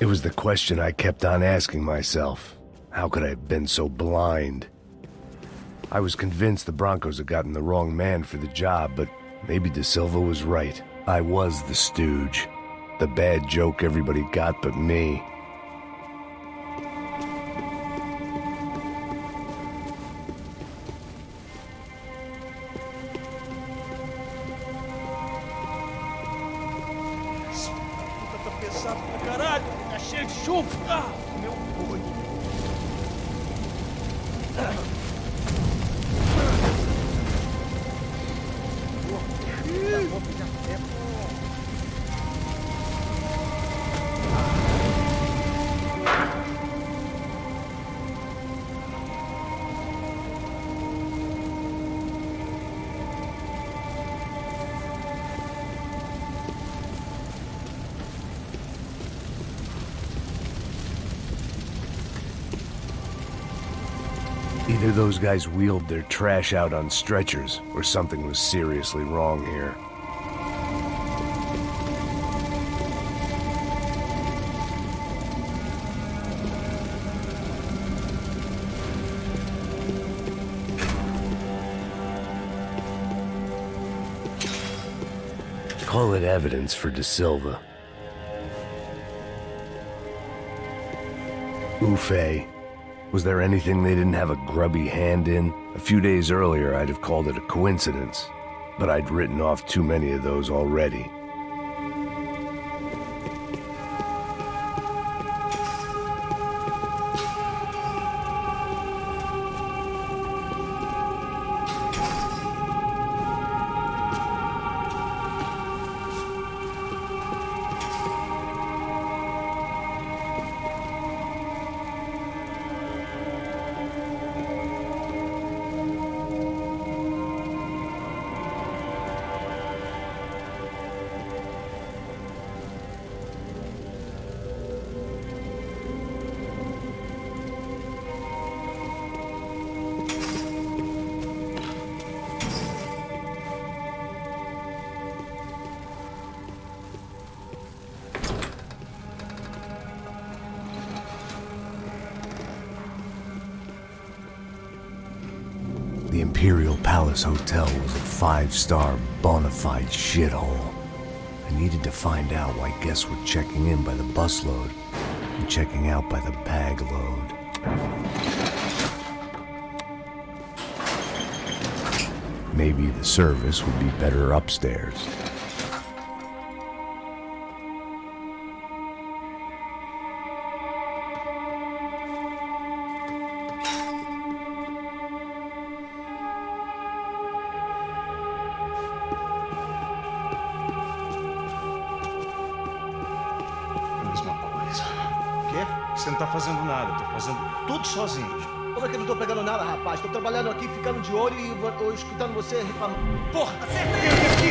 It was the question I kept on asking myself. How could I have been so blind? I was convinced the Broncos had gotten the wrong man for the job, but maybe De Silva was right. I was the stooge. The bad joke everybody got but me. Tá pesado pra caralho, tá cheio de chumbo. Ah, meu olho. Either those guys wheeled their trash out on stretchers, or something was seriously wrong here. Call it evidence for De Silva. Ufe. Was there anything they didn't have a grubby hand in? A few days earlier, I'd have called it a coincidence, but I'd written off too many of those already. The Imperial Palace Hotel was a five-star, bona fide shithole. I needed to find out why guests were checking in by the busload and checking out by the bag load. Maybe the service would be better upstairs. Você não tá fazendo nada, eu tô fazendo tudo sozinho. Como é que eu não tô pegando nada, rapaz? Tô trabalhando aqui, ficando de olho e escutando você reclamando. Porra, acerta ele aqui!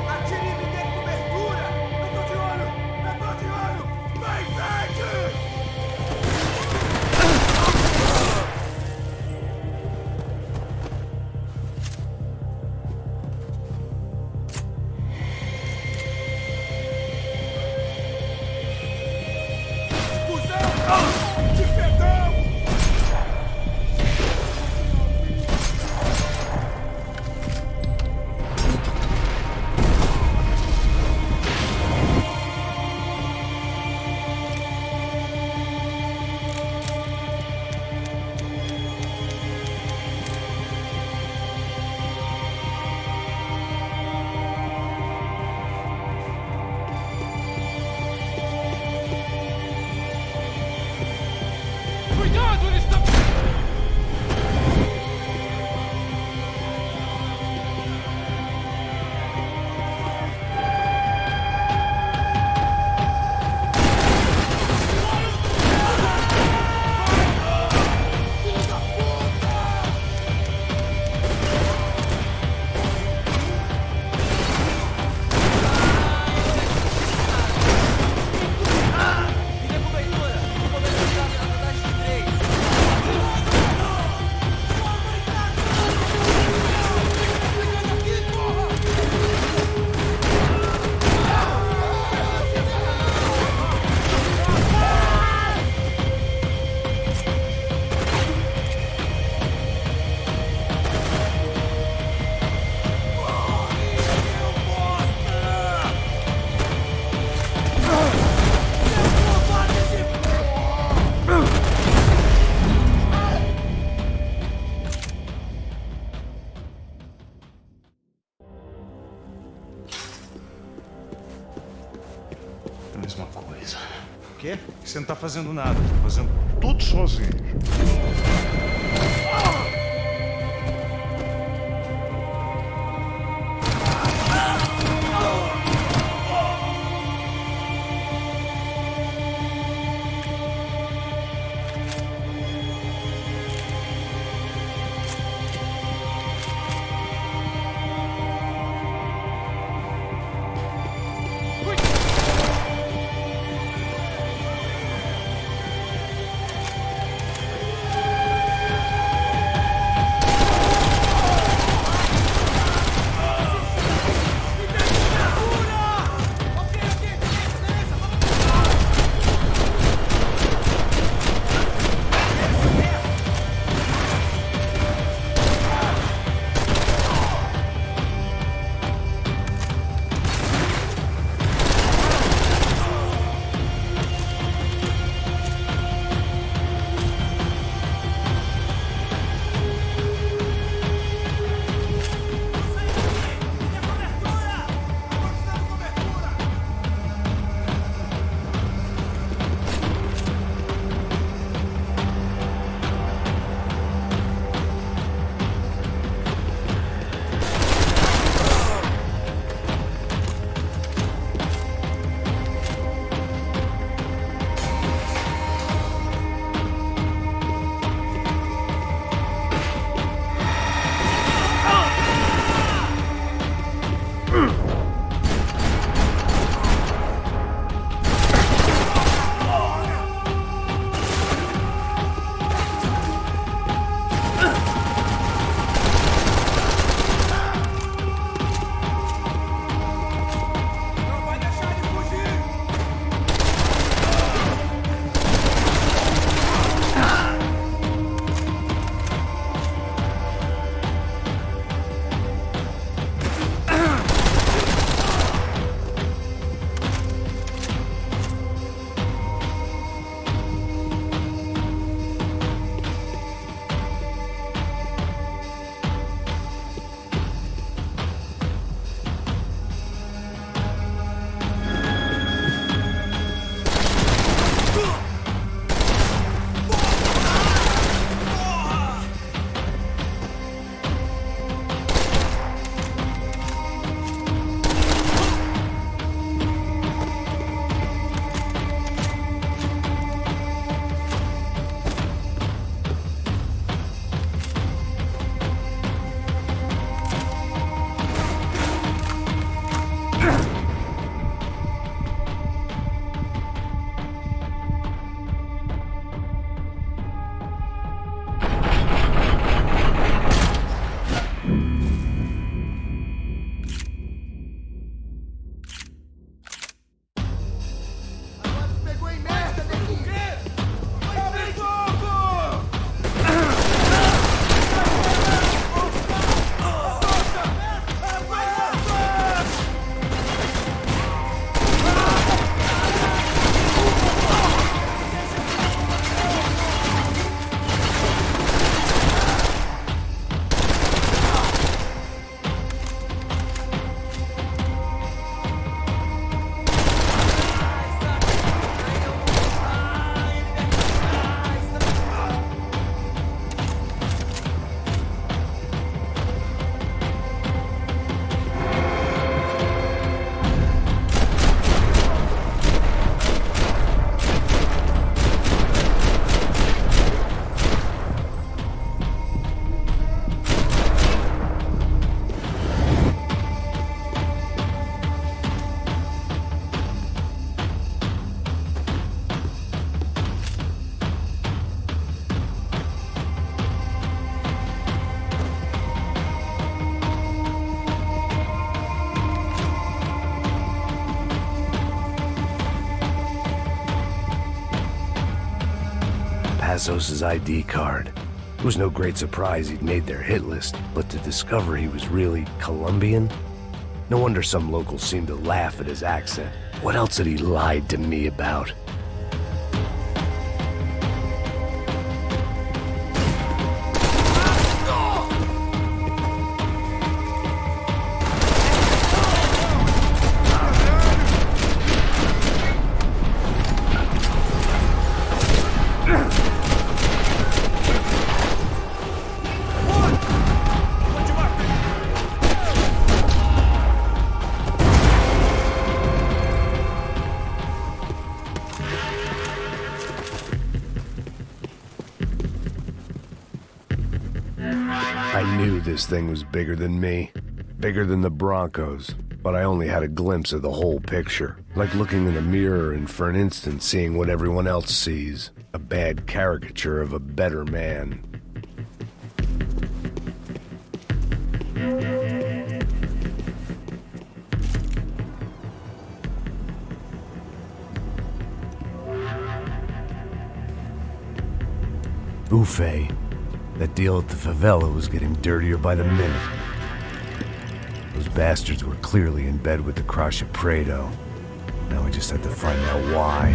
Atire e me dê cobertura! Eu tô de olho! Vai, Sete! quê? Você não tá fazendo nada, tá fazendo tudo sozinho. Passos' ID card. It was no great surprise he'd made their hit list, but to discover he was really Colombian? No wonder some locals seemed to laugh at his accent. What else had he lied to me about? I knew this thing was bigger than me, bigger than the Broncos, but I only had a glimpse of the whole picture, like looking in a mirror and for an instant seeing what everyone else sees, a bad caricature of a better man. Buffet. That deal at the favela was getting dirtier by the minute. Those bastards were clearly in bed with the Crusher Prado. Now we just had to find out why.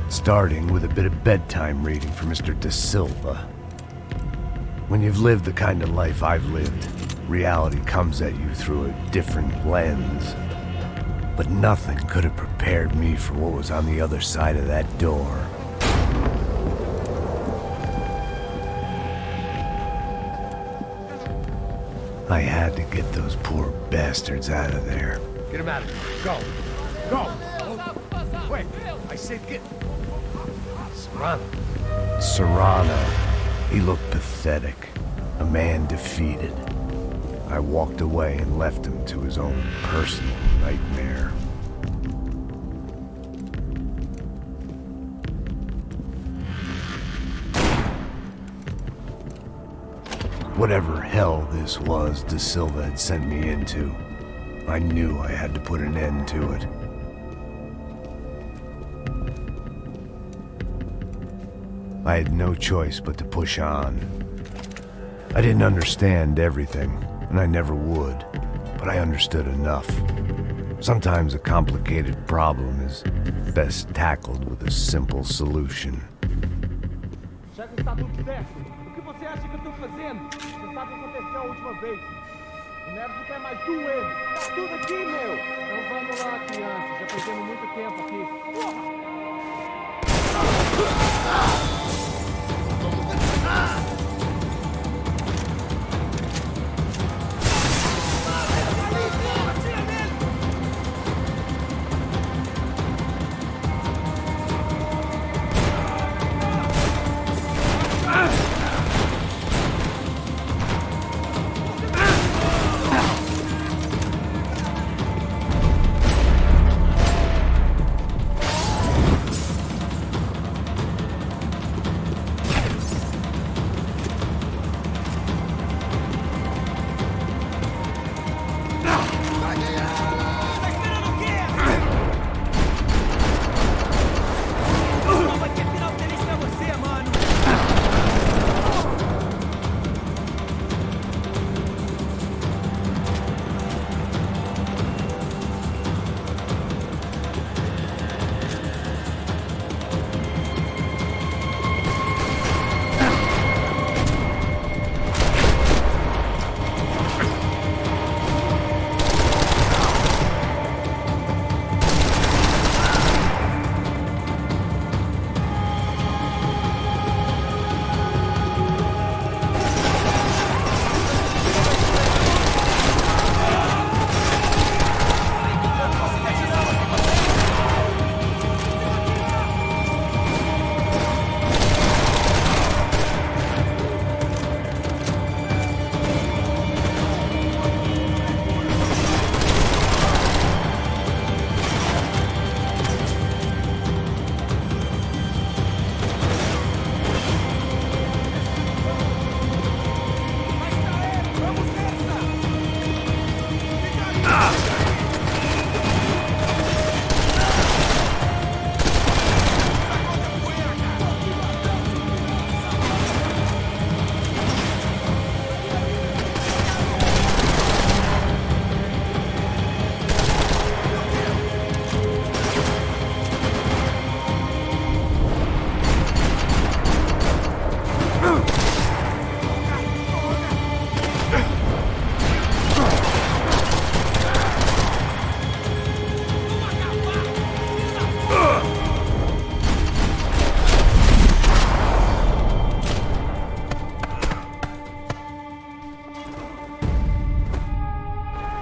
Starting with a bit of bedtime reading for Mr. Da Silva. When you've lived the kind of life I've lived, reality comes at you through a different lens. But nothing could have prepared me for what was on the other side of that door. I had to get those poor bastards out of there. Get him out of here. Go. Go. Wait. I said get. Serrano. Serrano. He looked pathetic. A man defeated. I walked away and left him to his own personal nightmare. Whatever hell this was Da Silva had sent me into, I knew I had to put an end to it. I had no choice but to push on. I didn't understand everything, and I never would, but I understood enough. Sometimes a complicated problem is best tackled with a simple solution. Já que está tudo certo, o que você acha que eu estou fazendo? Você sabe o que aconteceu a última vez. O Neves não quer mais doer. Tá tudo aqui, meu. Então vamos lá, criança. Já perdemos muito tempo aqui. Porra!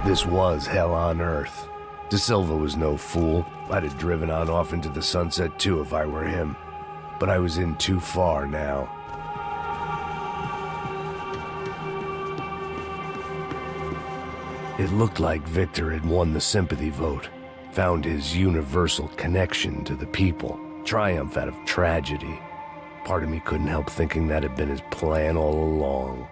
This was hell on earth. Da Silva was no fool. I'd have driven on off into the sunset too if I were him. But I was in too far now. It looked like Victor had won the sympathy vote, found his universal connection to the people, triumph out of tragedy. Part of me couldn't help thinking that had been his plan all along.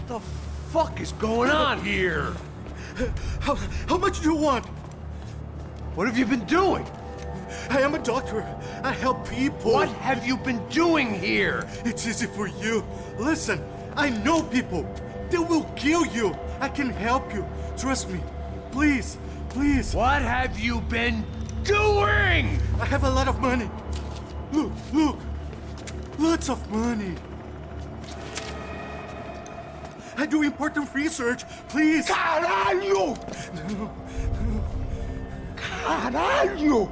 What the fuck is going on here? How much do you want? What have you been doing? I am a doctor. I help people. What have you been doing here? It's easy for you. Listen, I know people. They will kill you. I can help you. Trust me. Please, please. What have you been doing? I have a lot of money. Look, look. Lots of money. I do important research. Please. Caralho! Caralho!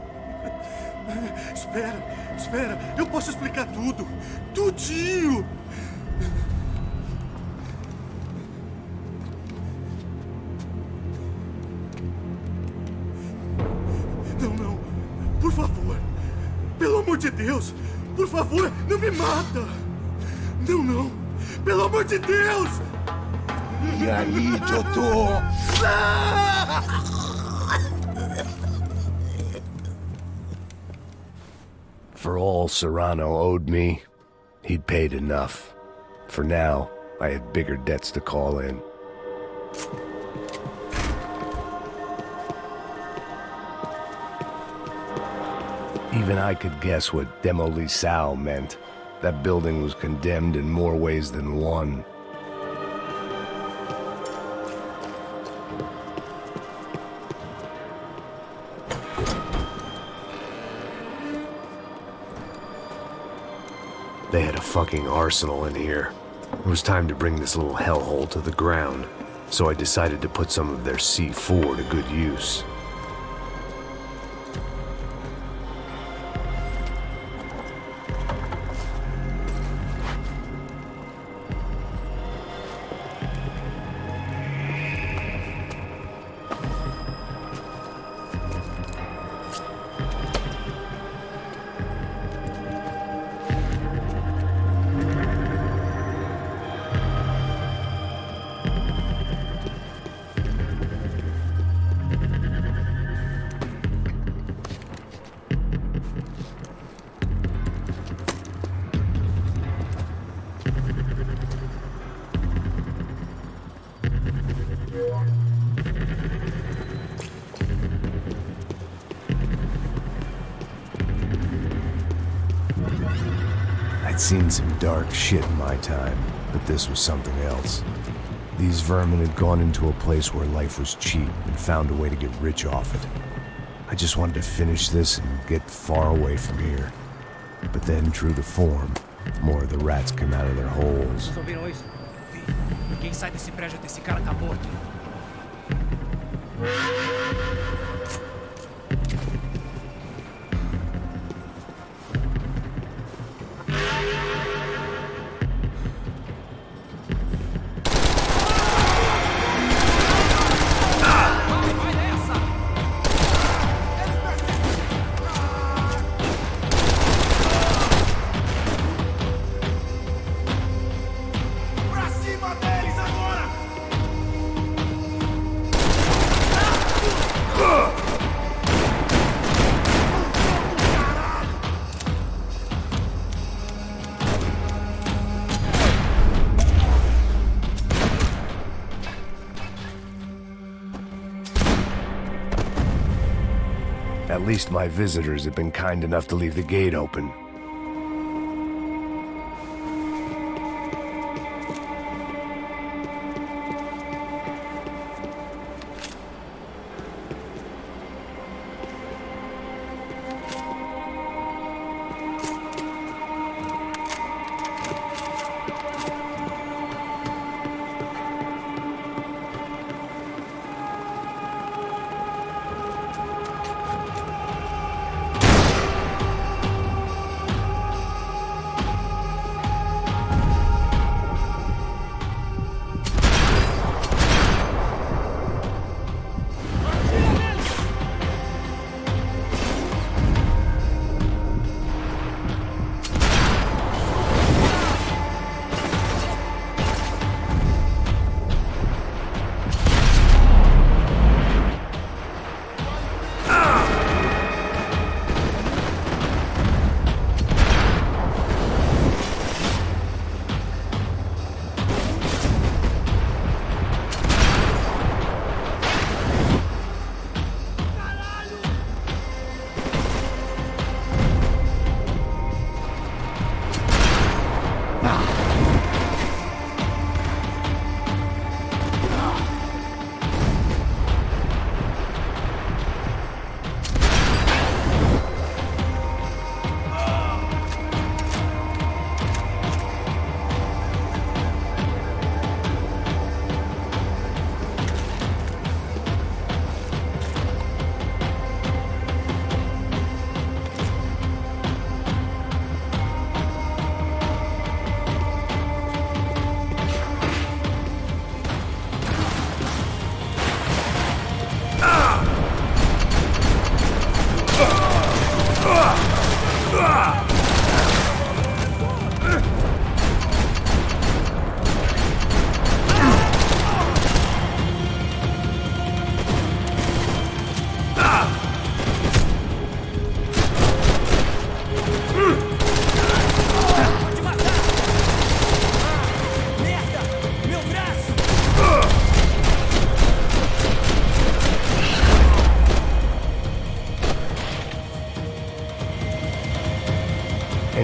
Espera, espera. Eu posso explicar tudo. Tudinho. Não, não. Por favor. Pelo amor de Deus. Por favor, não me mata. Não, não. Pelo amor de Deus. E aí, doutor? For all Serrano owed me, he'd paid enough. For now, I had bigger debts to call in. Even I could guess what Demolisal meant. That building was condemned in more ways than one. They had a fucking arsenal in here. It was time to bring this little hellhole to the ground, so I decided to put some of their C4 to good use. I'd seen some dark shit in my time, but this was something else. These vermin had gone into a place where life was cheap and found a way to get rich off it. I just wanted to finish this and get far away from here. But then, true to form, more of the rats come out of their holes. Vocês ouviram isso? Quem sai desse prédio desse cara acabou aqui. At least my visitors had been kind enough to leave the gate open.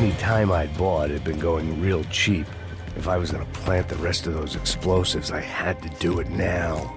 Any time I'd bought had been going real cheap. If I was gonna plant the rest of those explosives, I had to do it now.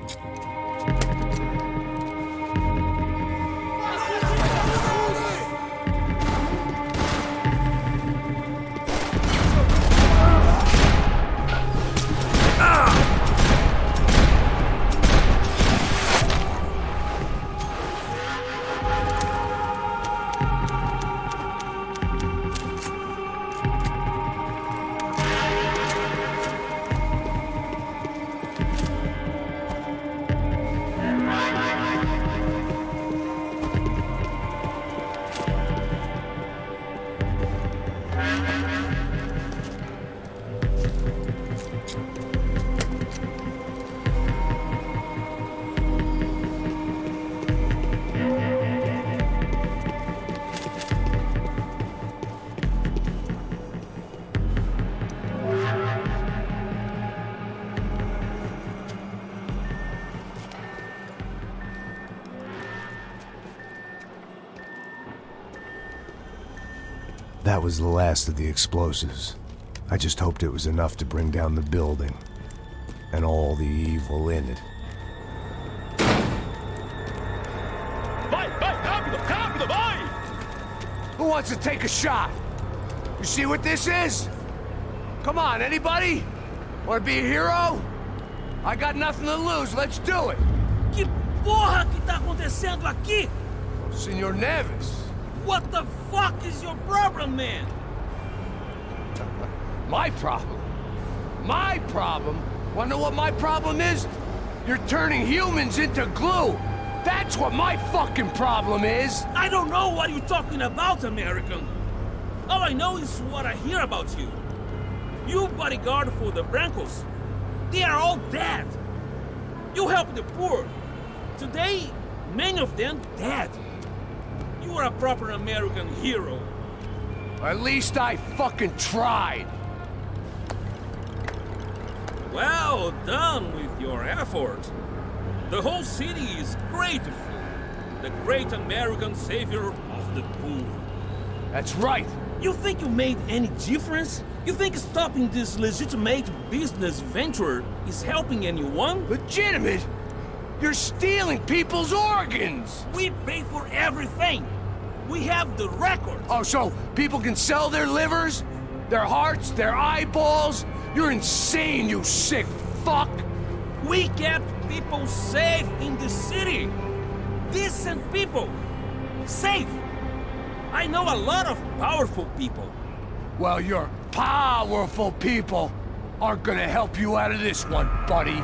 That was the last of the explosives. I just hoped it was enough to bring down the building and all the evil in it. Vai, rápido, rápido, vai! Who wants to take a shot? You see what this is? Come on, anybody? Want to be a hero? I got nothing to lose, let's do it! Que porra que tá acontecendo aqui? Senor Neves. What the fuck is your problem, man? My problem? My problem? Wanna know what my problem is? You're turning humans into glue! That's what my fucking problem is! I don't know what you're talking about, American. All I know is what I hear about you. You bodyguard for the Brancos. They are all dead. You help the poor. Today, many of them dead. You are a proper American hero. At least I fucking tried. Well done with your effort. The whole city is grateful. The great American savior of the poor. That's right. You think you made any difference? You think stopping this legitimate business venture is helping anyone? Legitimate? You're stealing people's organs! We pay for everything. We have the record. Oh, so people can sell their livers? Their hearts? Their eyeballs? You're insane, you sick fuck! We kept people safe in the city. Decent people. Safe. I know a lot of powerful people. Well, your powerful people aren't gonna help you out of this one, buddy.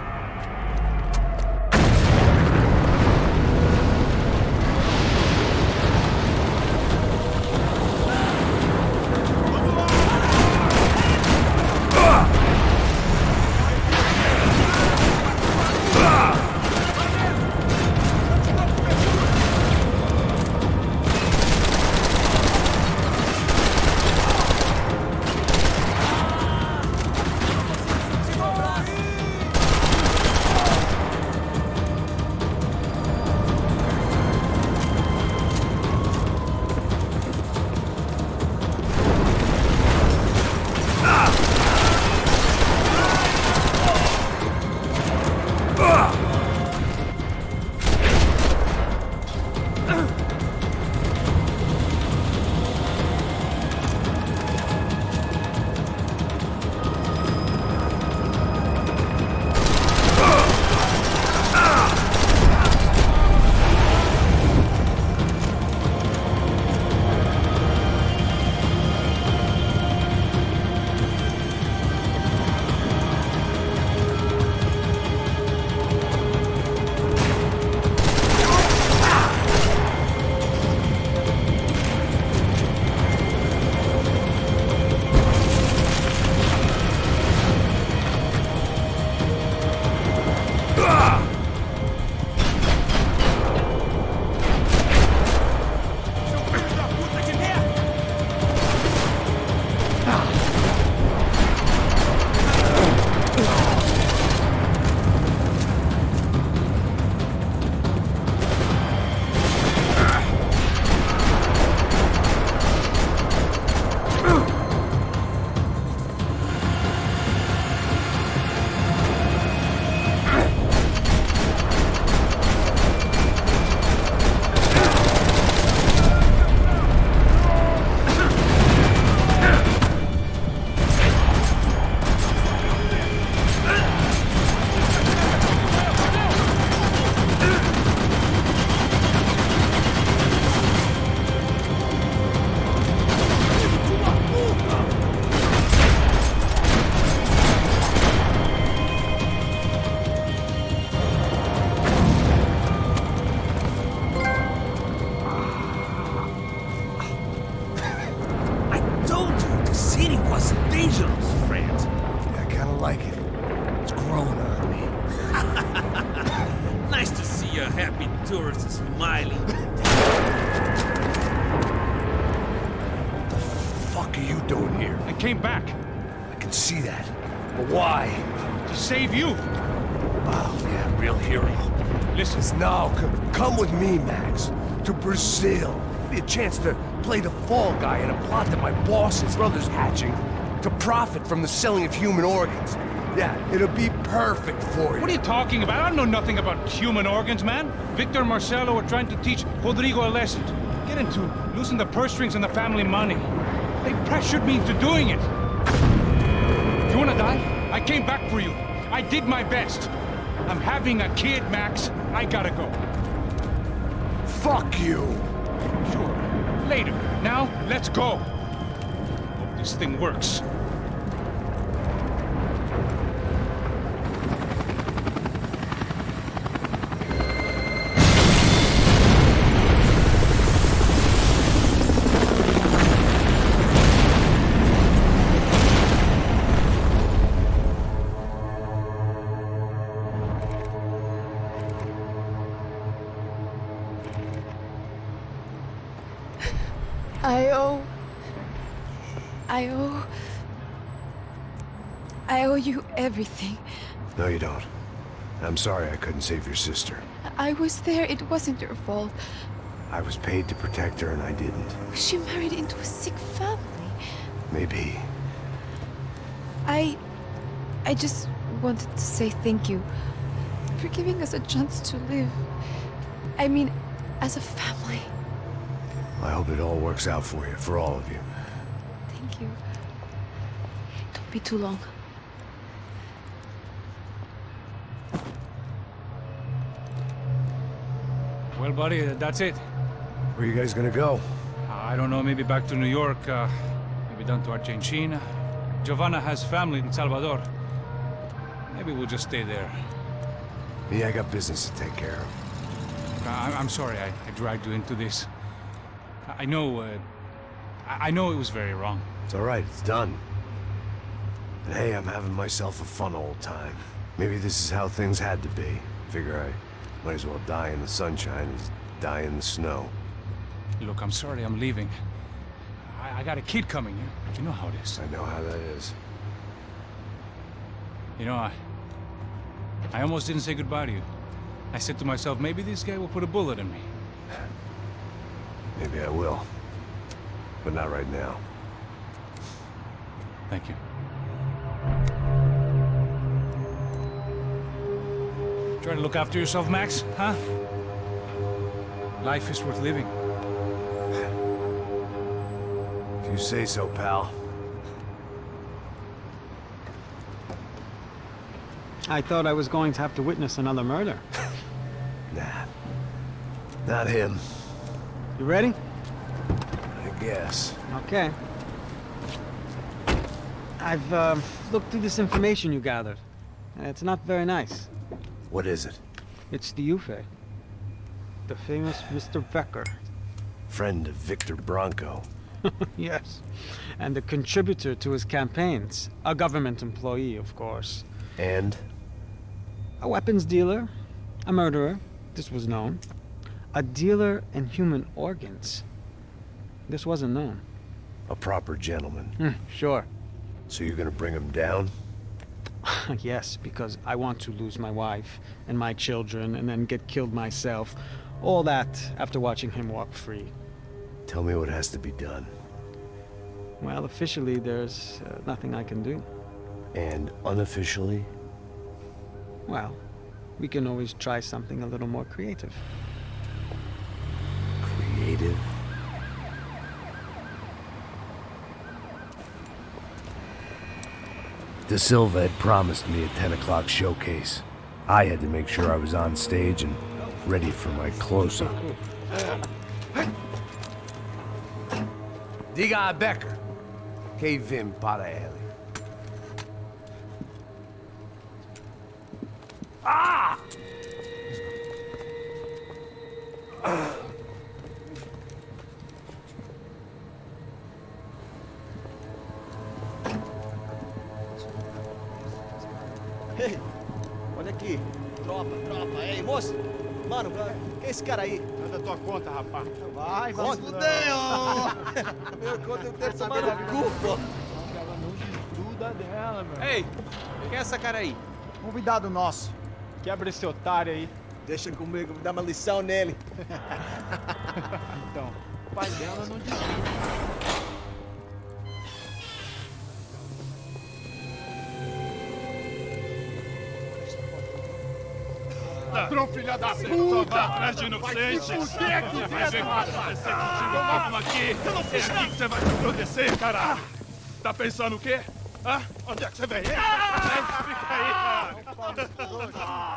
see a happy tourist smiling. What the fuck are you doing here? I came back I can see that. But why? to save you. Oh, yeah, real hero. Listen, Now, come with me, Max. To Brazil. Be a chance to play the fall guy in a plot that my boss's brother's hatching to profit from the selling of human organs. Yeah, it'll be perfect for you. what are you talking about? I know nothing about human organs, man. Victor and Marcelo are trying to teach Rodrigo a lesson. Get into losing the purse strings and the family money. They pressured me into doing it. You wanna die? I came back for you. I did my best. I'm having a kid, Max. I gotta go. Fuck you. Sure. Later. Now, let's go. Hope this thing works. I owe you everything. No, you don't. I'm sorry I couldn't save your sister. I was there. It wasn't your fault. I was paid to protect her and I didn't. She married into a sick family. Maybe. I just wanted to say thank you for giving us a chance to live. I mean, as a family. I hope it all works out for you, for all of you. Thank you. Don't be too long. Well, buddy, that's it. Where are you guys gonna go? I don't know, maybe back to New York, maybe down to Argentina. Giovanna has family in Salvador. Maybe we'll just stay there. Me, I got business to take care of. I'm sorry I dragged you into this. I know it was very wrong. It's all right, it's done. And hey, I'm having myself a fun old time. Maybe this is how things had to be. Figure I might as well die in the sunshine as die in the snow. Look, I'm sorry I'm leaving. I got a kid coming, you know how it is. I know how that is. You know, I almost didn't say goodbye to you. I said to myself, maybe this guy will put a bullet in me. Maybe I will. But not right now. Thank you. Try to look after yourself, Max, huh? Life is worth living. If you say so, pal. I thought I was going to have to witness another murder. Nah. Not him. You ready? I guess. Okay. I've looked through this information you gathered. And it's not very nice. What is it? It's the Ufe. The famous Mr. Becker. Friend of Victor Bronco. Yes. And a contributor to his campaigns. A government employee, of course. And? A weapons dealer. A murderer. This was known. A dealer in human organs. This wasn't known. A proper gentleman. Sure. So you're gonna bring him down? Yes, because I want to lose my wife and my children and then get killed myself. All that after watching him walk free. Tell me what has to be done. Well, officially, there's nothing I can do. And unofficially? Well, we can always try something a little more creative. Creative? De Silva had promised me a 10 o'clock showcase. I had to make sure I was on stage and ready for my close-up. Diga a Becker. Que vim para ele. Ah! Ei, olha aqui. Tropa, tropa. Ei, moço. Mano, quem é esse cara aí? Manda tua conta, rapaz. Vai fudeu! Meu conta eu quero tomar no cu, pô. Ela não desgruda dela, meu. Ei, quem é essa cara aí? Convidado nosso. Quebra esse otário aí. Deixa comigo, dá uma lição nele. Então, o pai dela não desgruda. Ladrão, filha da puta! Vai atrás de inocentes! Vai ver o que vai acontecer contigo mesmo aqui! Eu não fiz nada! Você vai se proteger, caralho! Tá pensando o quê? Hã? Onde é que você vem? Fica aí, cara!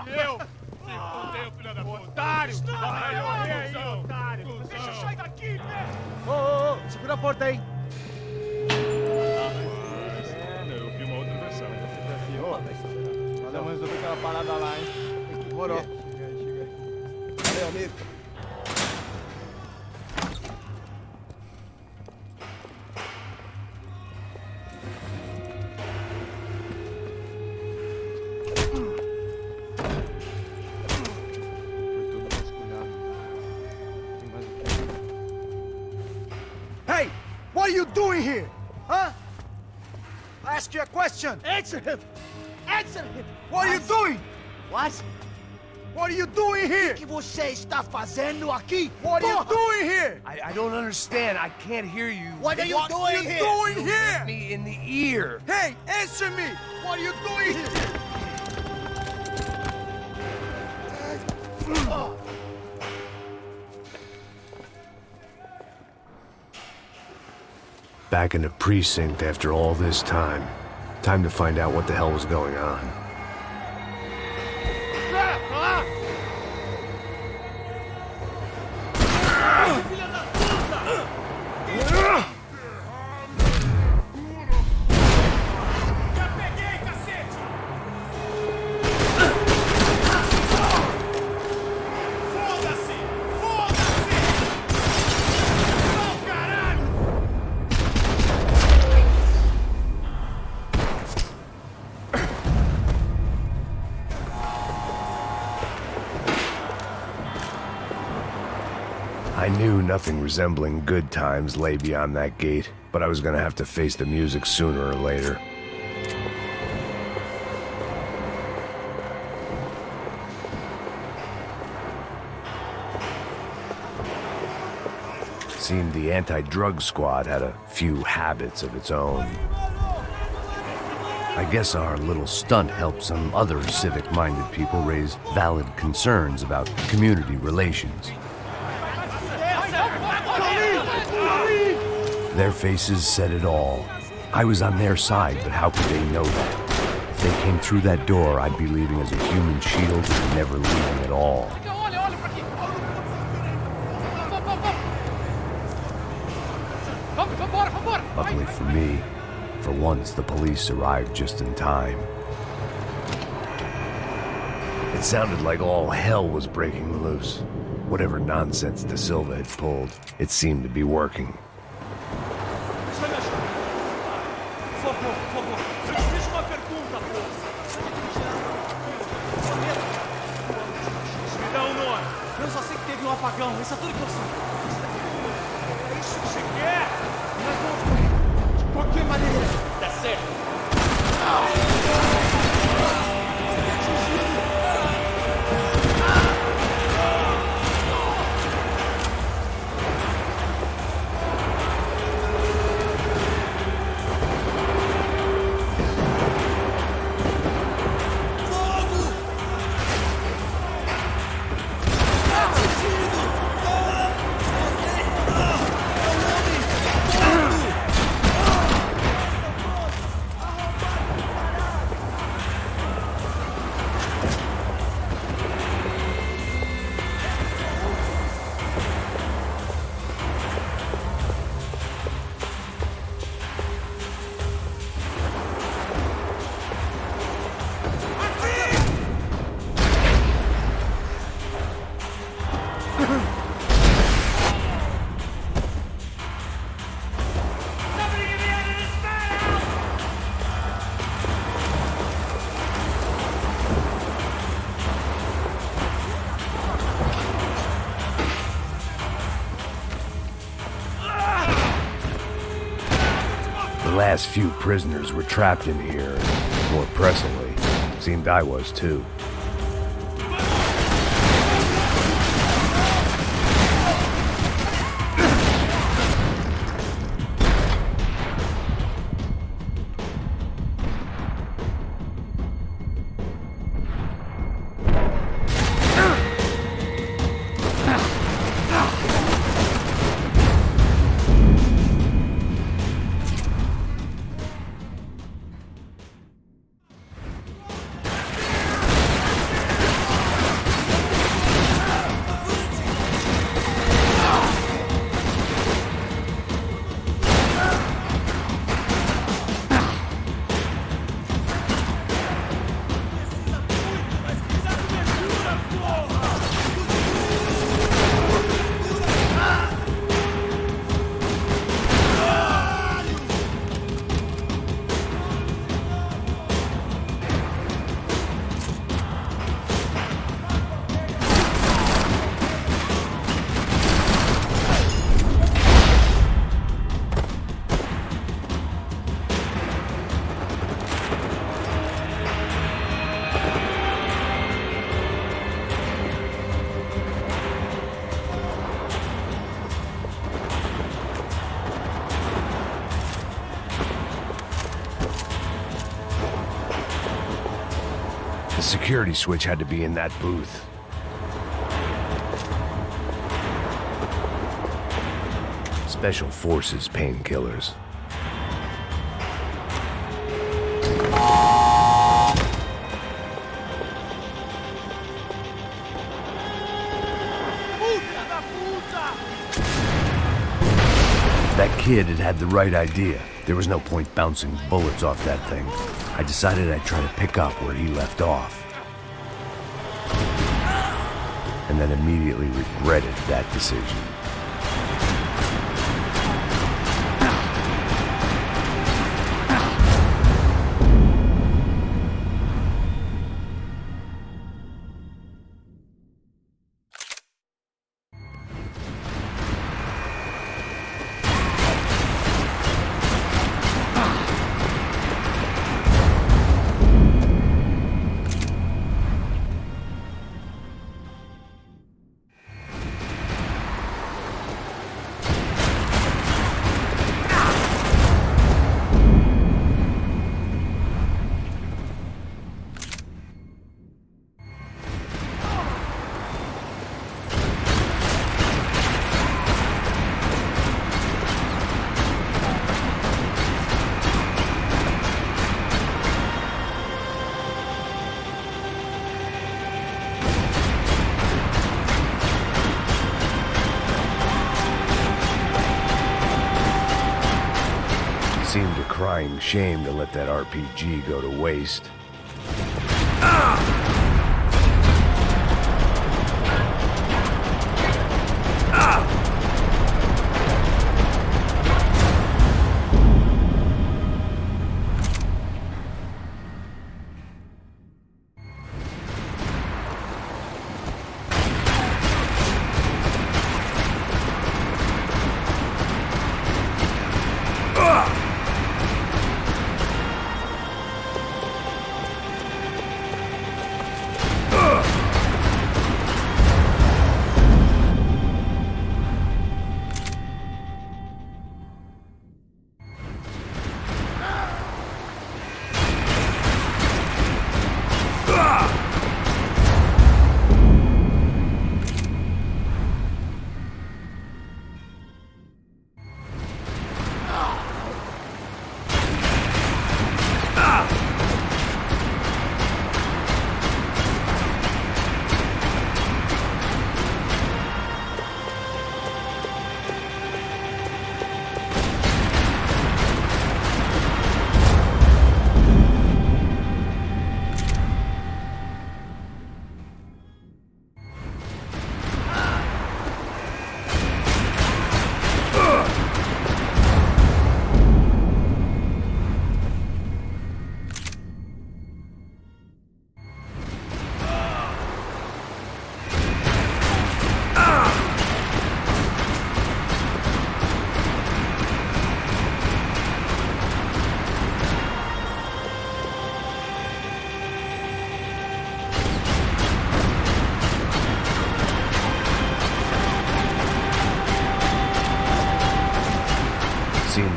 E eu? Se fodeu, filha da puta! Otário! Vai, ô, otário! Deixa eu sair daqui, né? Ô, segura a porta aí. Eu vi uma outra versão. Vamos resolver aquela parada lá, hein? Demorou. Chega aí. Valeu, amigo. Hey! What are you doing here? Huh? I ask you a question. Answer him! Answer him! What are you doing? What? What are you doing here? O que você está fazendo aqui? What are you Porra! doing here? I don't understand. I can't hear you. What are you doing What are you here? doing You hit here? me in the ear. Hey, answer me! What are you doing here? Back in the precinct after all this time. Time to find out what the hell was going on. Já peguei, cacete! Foda-se! Foda-se! Não, caralho! I knew nothing resembling good times lay beyond that gate, but I was gonna have to face the music sooner or later. Seemed the anti-drug squad had a few habits of its own. I guess our little stunt helped some other civic-minded people raise valid concerns about community relations. Their faces said it all. I was on their side, but how could they know that? If they came through that door, I'd be leaving as a human shield and never leaving at all. Olha, olha pra aqui! Vambora, vambora! Luckily for me, for once the police arrived just in time. It sounded like all hell was breaking loose. Whatever nonsense De Silva had pulled, it seemed to be working. Por favor, eu te fiz uma pergunta, moça. Me dá um nome. Eu só sei que teve um apagão, isso é tudo que eu sei. É isso que você quer? Nós vamos morrer. De qualquer maneira. Tá certo. last few prisoners were trapped in here, and more pressingly, seemed I was too. The security switch had to be in that booth. Special Forces painkillers. That kid had had the right idea. There was no point bouncing bullets off that thing. I decided I'd try to pick up where he left off. And then immediately regretted that decision. Seemed a crying shame to let that RPG go to waste.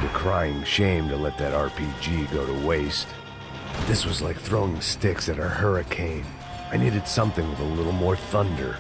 a crying shame to let that RPG go to waste. This was like throwing sticks at a hurricane. I needed something with a little more thunder.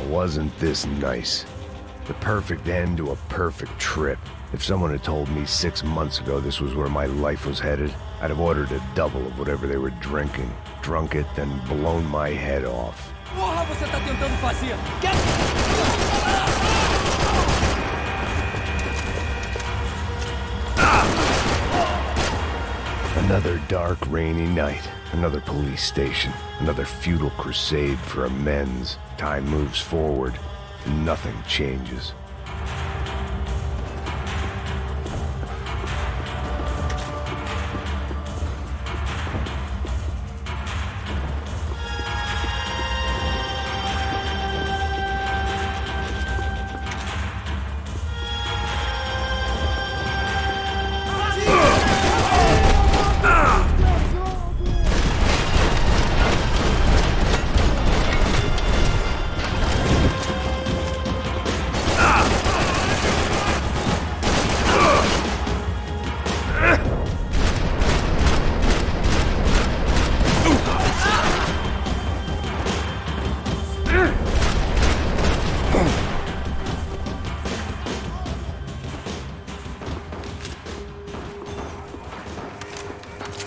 Wasn't this nice? The perfect end to a perfect trip. If someone had told me 6 months ago this was where my life was headed, I'd have ordered a double of whatever they were drinking, drunk it, then blown my head off. Porra, você tá tentando fazer? Another dark, rainy night. Another police station. Another futile crusade for amends. Time moves forward, and nothing changes.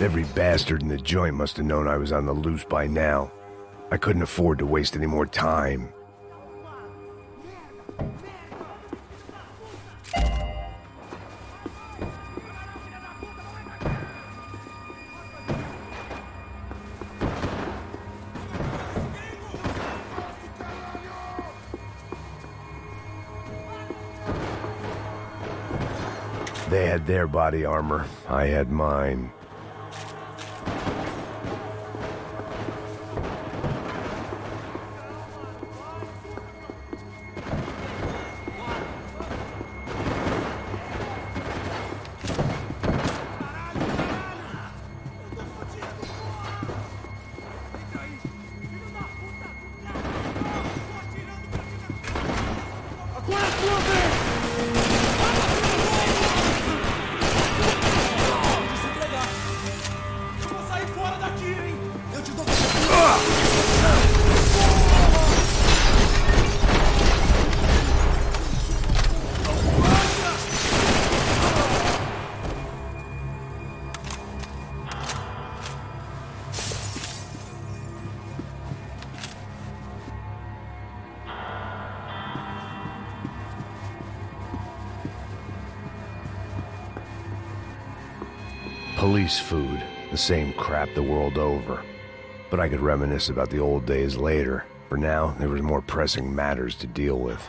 Every bastard in the joint must have known I was on the loose by now. I couldn't afford to waste any more time. They had their body armor. I had mine. Police food, the same crap the world over. But I could reminisce about the old days later. For now, there was more pressing matters to deal with.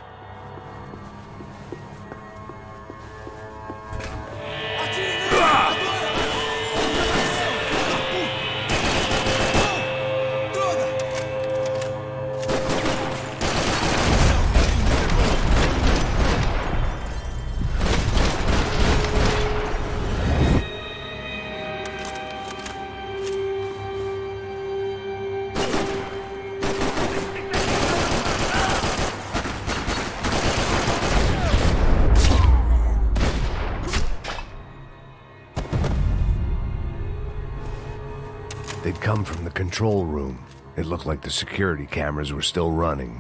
They'd come from the control room. It looked like the security cameras were still running.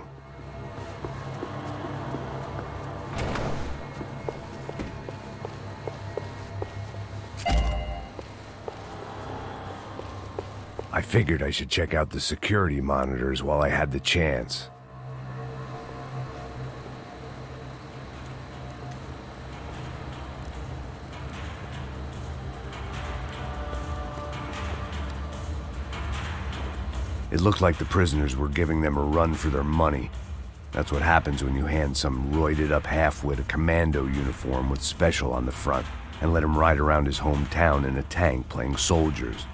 I figured I should check out the security monitors while I had the chance. It looked like the prisoners were giving them a run for their money. That's what happens when you hand some roided-up halfwit a commando uniform with special on the front and let him ride around his hometown in a tank playing soldiers.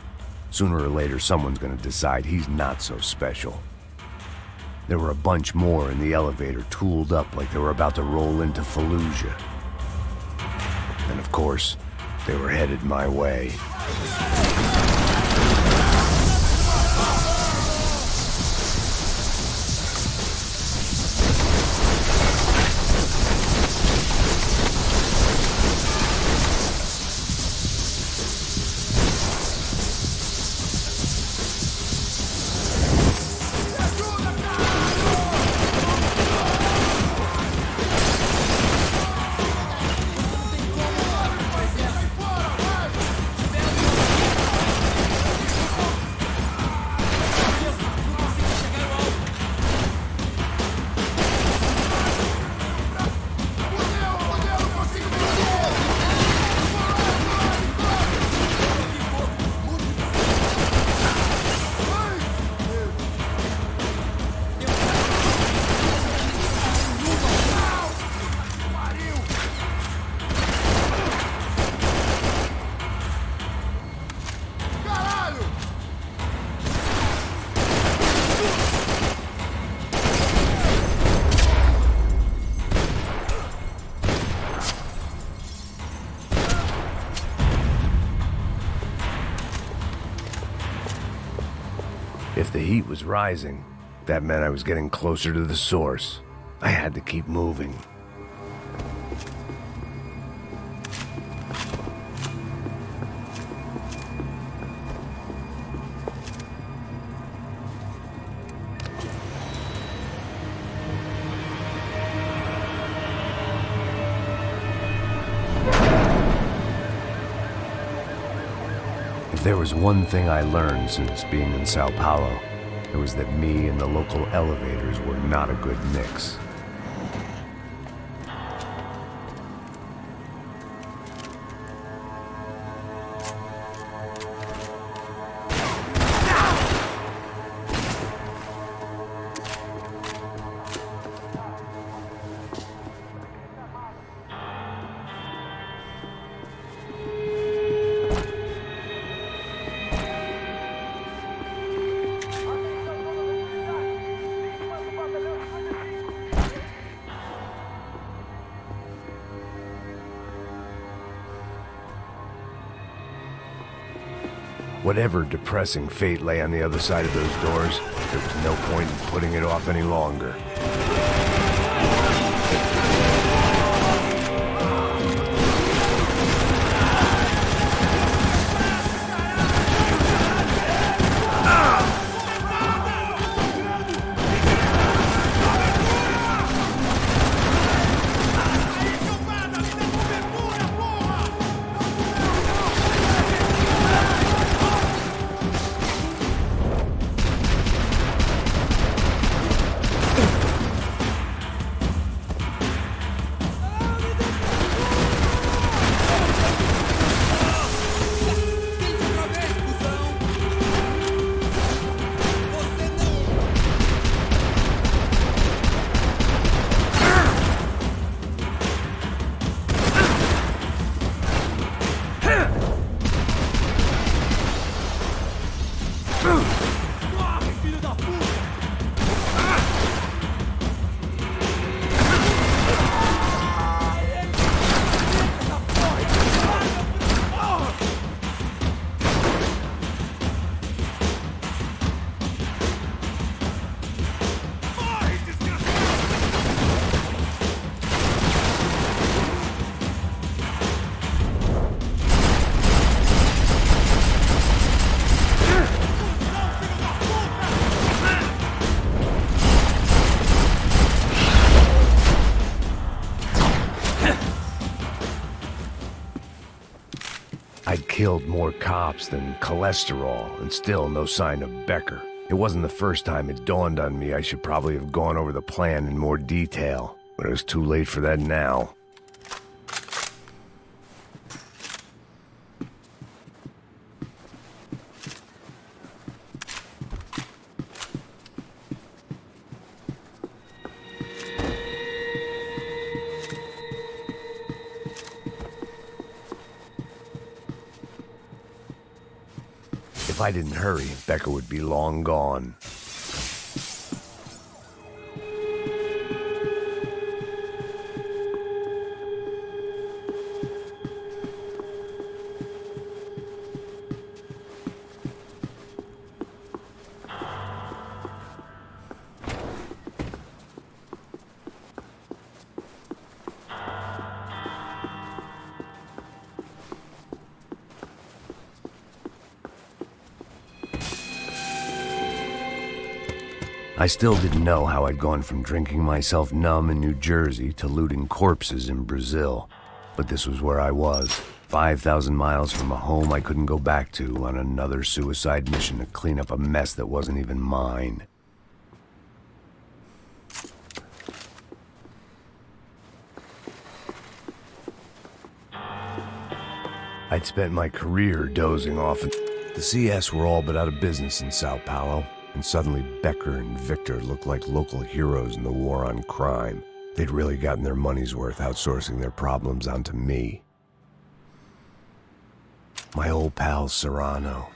Sooner or later, someone's gonna decide he's not so special. There were a bunch more in the elevator, tooled up like they were about to roll into Fallujah. And of course, they were headed my way. If the heat was rising, that meant I was getting closer to the source. I had to keep moving. If there was one thing I learned since being in Sao Paulo, it was that me and the local elevators were not a good mix. Whatever depressing fate lay on the other side of those doors, there was no point in putting it off any longer. killed more cops than cholesterol, and still no sign of Becker. It wasn't the first time it dawned on me I should probably have gone over the plan in more detail, but it was too late for that now. If I didn't hurry, Becker would be long gone. I still didn't know how I'd gone from drinking myself numb in New Jersey to looting corpses in Brazil. But this was where I was, 5,000 miles from a home I couldn't go back to, on another suicide mission to clean up a mess that wasn't even mine. I'd spent my career dozing off, and the CS were all but out of business in Sao Paulo. And suddenly Becker and Victor looked like local heroes in the war on crime. They'd really gotten their money's worth outsourcing their problems onto me. My old pal Serrano.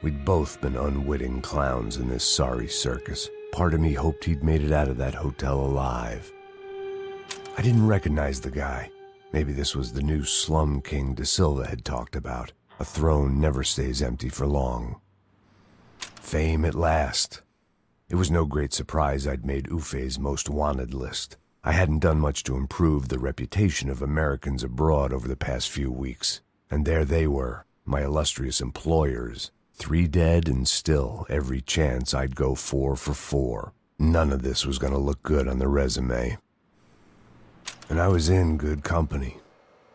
We'd both been unwitting clowns in this sorry circus. Part of me hoped he'd made it out of that hotel alive. I didn't recognize the guy. Maybe this was the new slum king De Silva had talked about. A throne never stays empty for long. Fame at last. It was no great surprise I'd made Ufe's most wanted list. I hadn't done much to improve the reputation of Americans abroad over the past few weeks. And there they were, my illustrious employers. 3 dead and still every chance I'd go 4 for 4. None of this was going to look good on the resume. And I was in good company.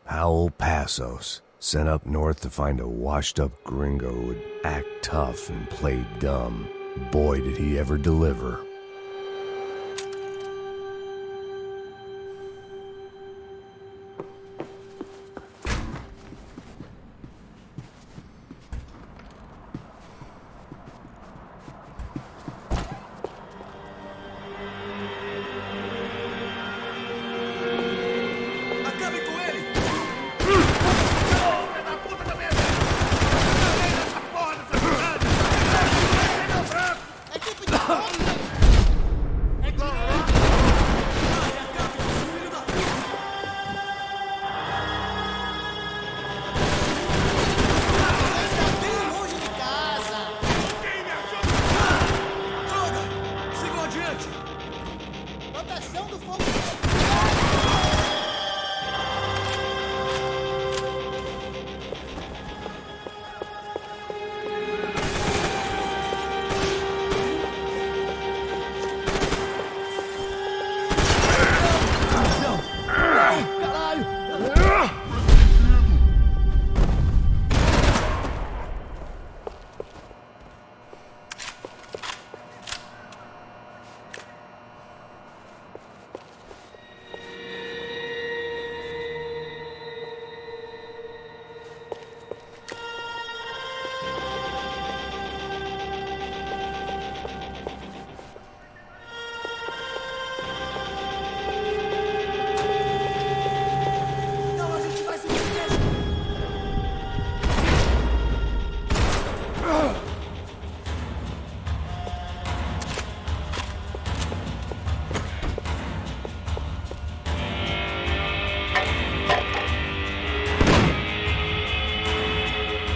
Howell Passos, sent up north to find a washed-up gringo who would act tough and play dumb. Boy, did he ever deliver.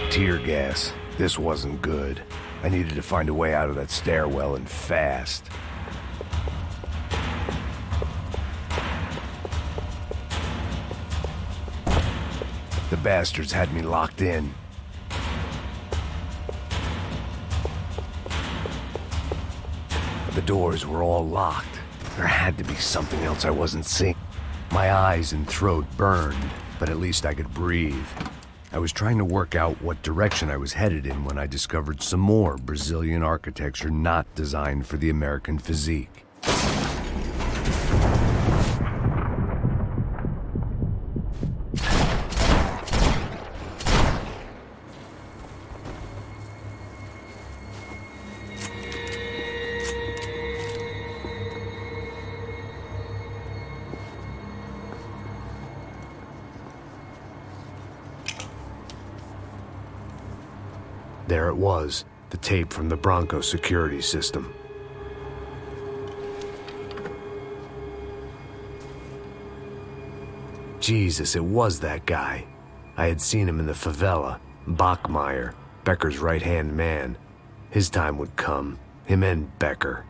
Tear gas. This wasn't good. I needed to find a way out of that stairwell and fast. The bastards had me locked in. The doors were all locked. There had to be something else I wasn't seeing. My eyes and throat burned, but at least I could breathe. I was trying to work out what direction I was headed in when I discovered some more Brazilian architecture not designed for the American physique. There it was, the tape from the Bronco security system. Jesus, it was that guy. I had seen him in the favela. Bachmeyer, Becker's right-hand man. His time would come. Him and Becker.